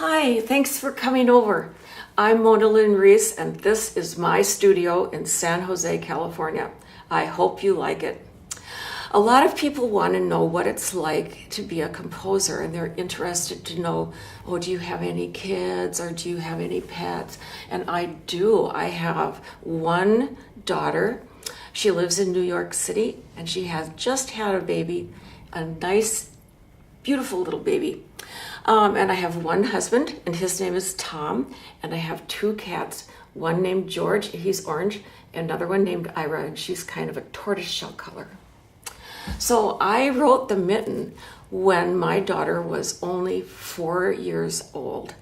Hi, thanks for coming over. I'm Mona Lynn Reese, and this is my studio in San Jose, California. I hope you like it. A lot of people want to know what it's like to be a composer, and they're interested to know, oh, do you have any kids or do you have any pets? And I do. I have one daughter. She lives in New York City, and she has just had a baby, a nice, beautiful little baby. And I have one husband, and his name is Tom, and I have two cats, one named George, he's orange, another one named Ira, and she's kind of a tortoiseshell color. So I wrote The Mitten when my daughter was only 4 years old.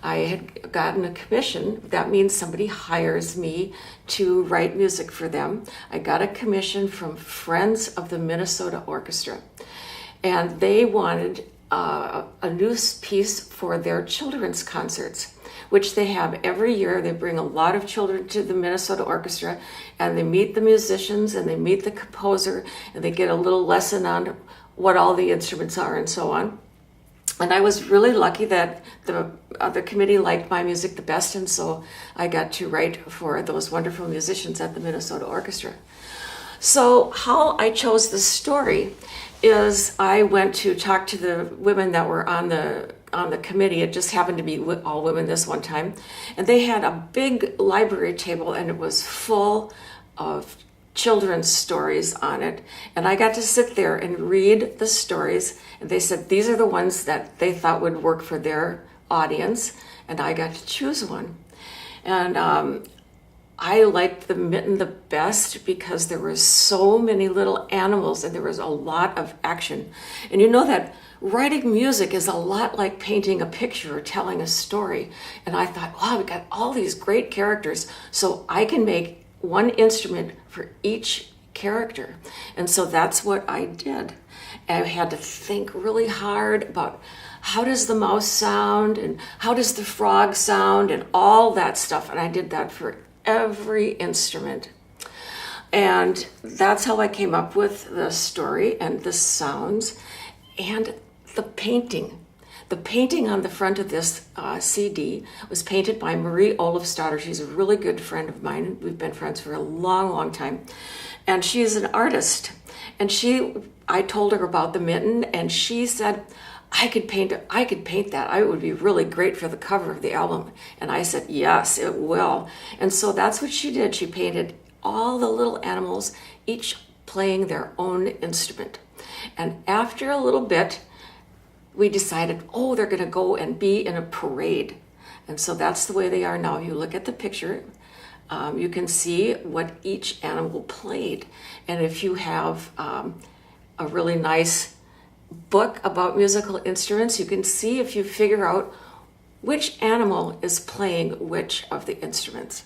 I had gotten a commission. That means somebody hires me to write music for them. I got a commission from Friends of the Minnesota Orchestra, and they wanted a new piece for their children's concerts, which they have every year. They bring a lot of children to the Minnesota Orchestra, and they meet the musicians and they meet the composer, and they get a little lesson on what all the instruments are and so on. And I was really lucky that the committee liked my music the best, and so I got to write for those wonderful musicians at the Minnesota Orchestra. So how I chose this story is I went to talk to the women that were on the committee. It just happened to be all women this one time, and they had a big library table, and it was full of children's stories on it. And I got to sit there and read the stories, and they said these are the ones that they thought would work for their audience, and I got to choose one. And I liked The Mitten the best because there were so many little animals and there was a lot of action. And you know that writing music is a lot like painting a picture or telling a story. And I thought, wow, we got all these great characters, so I can make one instrument for each character. And so that's what I did. And I had to think really hard about how does the mouse sound and how does the frog sound and all that stuff. And I did that for every instrument. And that's how I came up with the story and the sounds and the painting. The painting on the front of this CD was painted by Marie Olofsdotter. She's a really good friend of mine. We've been friends for a long, long time. And she is an artist. And I told her about The Mitten, and she said, I could paint that. I would be really great for the cover of the album. And I said, yes, it will. And so that's what she did. She painted all the little animals, each playing their own instrument. And after a little bit, we decided, oh, they're going to go and be in a parade. And so that's the way they are now. You look at the picture, you can see what each animal played. And if you have a really nice book about musical instruments, you can see if you figure out which animal is playing which of the instruments.